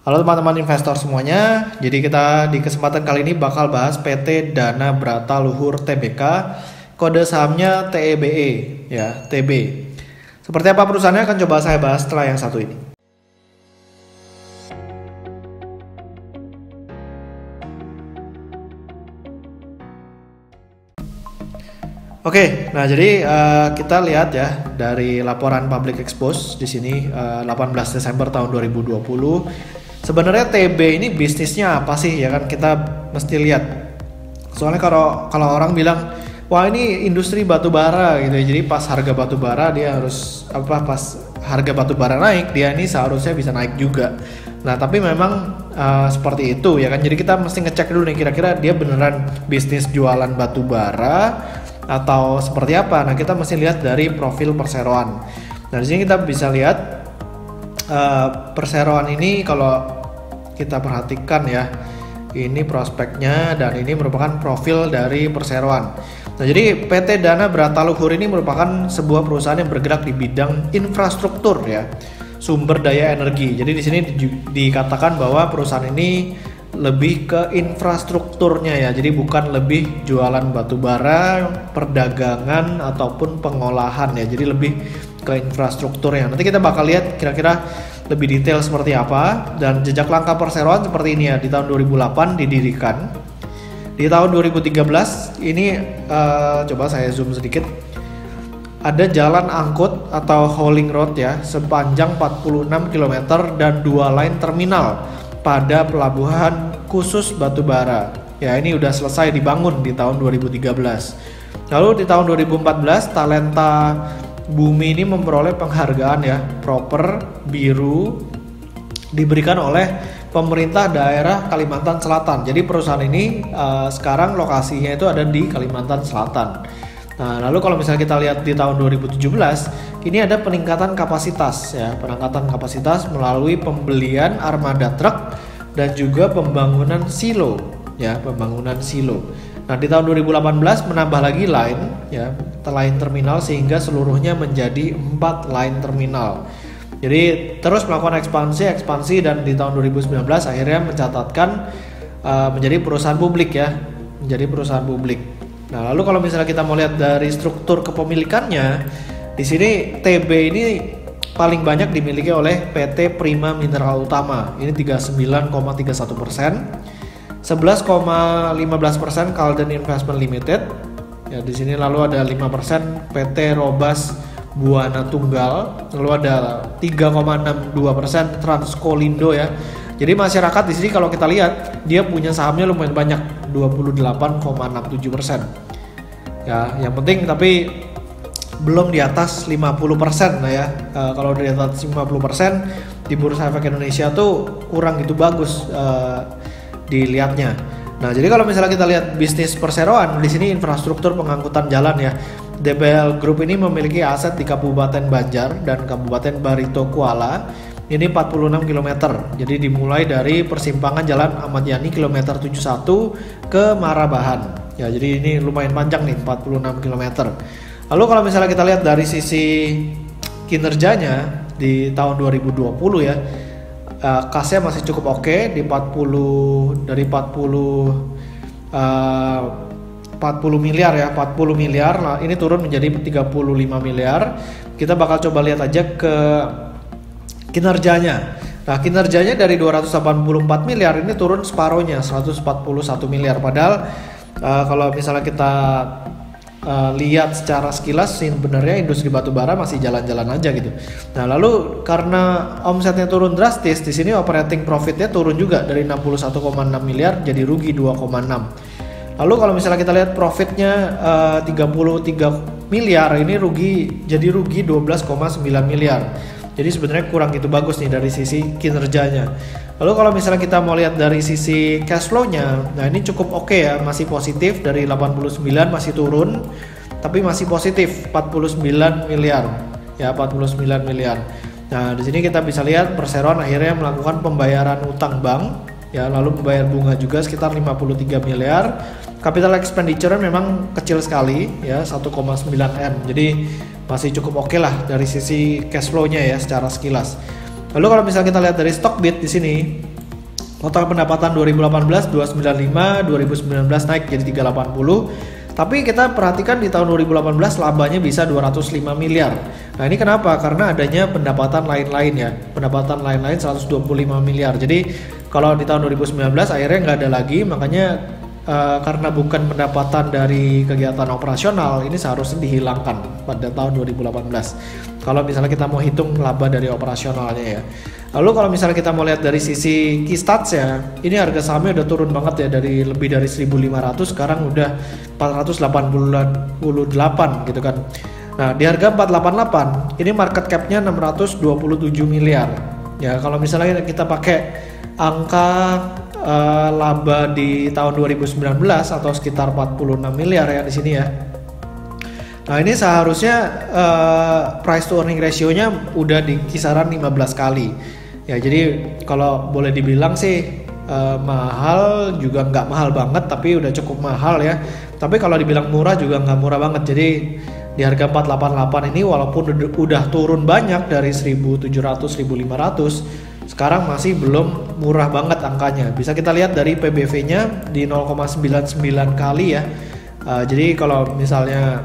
Halo teman-teman investor semuanya. Jadi kita di kesempatan kali ini bakal bahas PT Dana Brata Luhur Tbk, kode sahamnya TEBE ya, TB. Seperti apa perusahaannya akan coba saya bahas setelah yang satu ini. Oke, nah jadi kita lihat ya dari laporan public expose di sini 18 Desember tahun 2020. Sebenarnya TB ini bisnisnya apa sih ya kan, kita mesti lihat. Soalnya kalau orang bilang wah ini industri batu bara gitu ya. Jadi pas harga batu bara dia harus pas harga batu bara naik dia ini seharusnya bisa naik juga. Nah, tapi memang seperti itu ya kan. Jadi kita mesti ngecek dulu nih kira-kira dia beneran bisnis jualan batu bara atau seperti apa. Nah, kita mesti lihat dari profil perseroan. Nah, di sini kita bisa lihat perseroan ini kalau kita perhatikan ya, ini prospeknya dan ini merupakan profil dari perseroan. Nah, jadi PT Dana Brata Luhur ini merupakan sebuah perusahaan yang bergerak di bidang infrastruktur ya, sumber daya energi. Jadi di sini dikatakan bahwa perusahaan ini lebih ke infrastrukturnya ya, jadi bukan lebih jualan batu bara, perdagangan ataupun pengolahan ya, jadi lebih ke infrastrukturnya. Nanti kita bakal lihat kira-kira lebih detail seperti apa. Dan jejak langkah perseroan seperti ini ya, di tahun 2008 didirikan. Di tahun 2013 ini coba saya zoom sedikit, ada jalan angkut atau hauling road ya sepanjang 46 km dan 2 line terminal pada pelabuhan khusus batubara. Ya, ini udah selesai dibangun di tahun 2013. Lalu di tahun 2014 Talenta Bumi ini memperoleh penghargaan ya Proper Biru diberikan oleh pemerintah daerah Kalimantan Selatan. Jadi perusahaan ini sekarang lokasinya itu ada di Kalimantan Selatan. Nah, lalu kalau misalnya kita lihat di tahun 2017, ini ada peningkatan kapasitas ya, peningkatan kapasitas melalui pembelian armada truk dan juga pembangunan silo ya, pembangunan silo. Nah, di tahun 2018 menambah lagi line ya, line terminal sehingga seluruhnya menjadi 4 line terminal. Jadi terus melakukan ekspansi dan di tahun 2019 akhirnya mencatatkan menjadi perusahaan publik ya, menjadi perusahaan publik. Nah, lalu kalau misalnya kita mau lihat dari struktur kepemilikannya, di sini TB ini paling banyak dimiliki oleh PT Prima Mineral Utama. Ini 39,31%, 11,15% Kalden Investment Limited. Ya, di sini lalu ada 5% PT Robas Buana Tunggal, lalu ada 3,62% Transkolindo ya. Jadi masyarakat di sini kalau kita lihat dia punya sahamnya lumayan banyak, 28,67%. Ya, yang penting tapi belum di atas 50% lah ya. Kalau di atas 50% di Bursa Efek Indonesia tuh kurang gitu bagus dilihatnya. Nah, jadi kalau misalnya kita lihat bisnis perseroan di sini infrastruktur pengangkutan jalan ya. DBL Group ini memiliki aset di Kabupaten Banjar dan Kabupaten Barito Kuala. Ini 46 km. Jadi dimulai dari persimpangan Jalan Ahmad Yani kilometer 71 ke Marabahan. Ya, jadi ini lumayan panjang nih, 46 km. Lalu kalau misalnya kita lihat dari sisi kinerjanya di tahun 2020 ya, kasnya masih cukup oke di 40 miliar ya, 40 miliar. Nah, ini turun menjadi 35 miliar. Kita bakal coba lihat aja ke kinerjanya. Nah, kinerjanya dari 284 miliar ini turun separohnya, 141 miliar. Padahal kalau misalnya kita lihat secara sekilas sebenarnya industri batubara masih jalan-jalan aja gitu. Nah, lalu karena omsetnya turun drastis, di sini operating profitnya turun juga dari 61,6 miliar jadi rugi 2,6. Lalu kalau misalnya kita lihat profitnya 33 miliar, ini jadi rugi 12,9 miliar. Jadi sebenarnya kurang gitu bagus nih dari sisi kinerjanya. Lalu kalau misalnya kita mau lihat dari sisi cash flow-nya, nah ini cukup oke ya, masih positif dari 89 masih turun, tapi masih positif 49 miliar. Ya, 49 miliar. Nah, di sini kita bisa lihat perseroan akhirnya melakukan pembayaran utang bank, ya, lalu membayar bunga juga sekitar 53 miliar. Capital expenditure memang kecil sekali ya, 1,9 M. Jadi masih cukup oke lah dari sisi cash flow-nya ya secara sekilas. Lalu kalau misalnya kita lihat dari Stockbit di sini, Total pendapatan 2018 295, 2019 naik jadi 380. Tapi kita perhatikan di tahun 2018 labanya bisa 205 miliar. Nah ini kenapa? Karena adanya pendapatan lain-lain ya. Pendapatan lain-lain 125 miliar. Jadi kalau di tahun 2019 akhirnya nggak ada lagi, makanya karena bukan pendapatan dari kegiatan operasional, ini seharusnya dihilangkan pada tahun 2018. Kalau misalnya kita mau hitung laba dari operasionalnya ya. Lalu kalau misalnya kita mau lihat dari sisi key stats ya, ini harga sahamnya udah turun banget ya, dari lebih dari 1.500 sekarang udah 488 gitu kan. Nah di harga 488 ini market capnya 627 miliar. Ya kalau misalnya kita pakai angka laba di tahun 2019 atau sekitar 46 miliar ya di sini ya. Nah ini seharusnya price to earning ratio-nya udah di kisaran 15 kali. Ya jadi kalau boleh dibilang sih mahal juga nggak mahal banget, tapi udah cukup mahal ya. Tapi kalau dibilang murah juga nggak murah banget. Jadi di harga 488 ini walaupun udah turun banyak dari 1.700 1.500, sekarang masih belum murah banget angkanya. Bisa kita lihat dari PBV-nya di 0,99 kali ya. Jadi kalau misalnya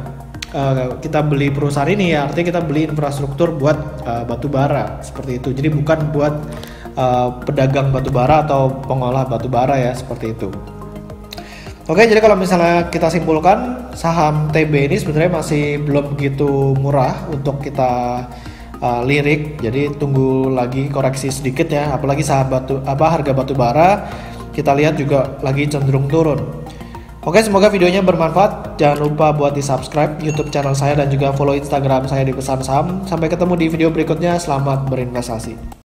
kita beli perusahaan ini ya, artinya kita beli infrastruktur buat batu bara seperti itu. Jadi bukan buat pedagang batu bara atau pengolah batu bara ya, seperti itu. Oke, jadi kalau misalnya kita simpulkan, saham TB ini sebenarnya masih belum begitu murah untuk kita lirik. Jadi tunggu lagi koreksi sedikit ya, apalagi saham harga batu bara kita lihat juga lagi cenderung turun. Oke, semoga videonya bermanfaat. Jangan lupa buat di subscribe YouTube channel saya dan juga follow Instagram saya di Pesan Saham. Sampai ketemu di video berikutnya. Selamat berinvestasi.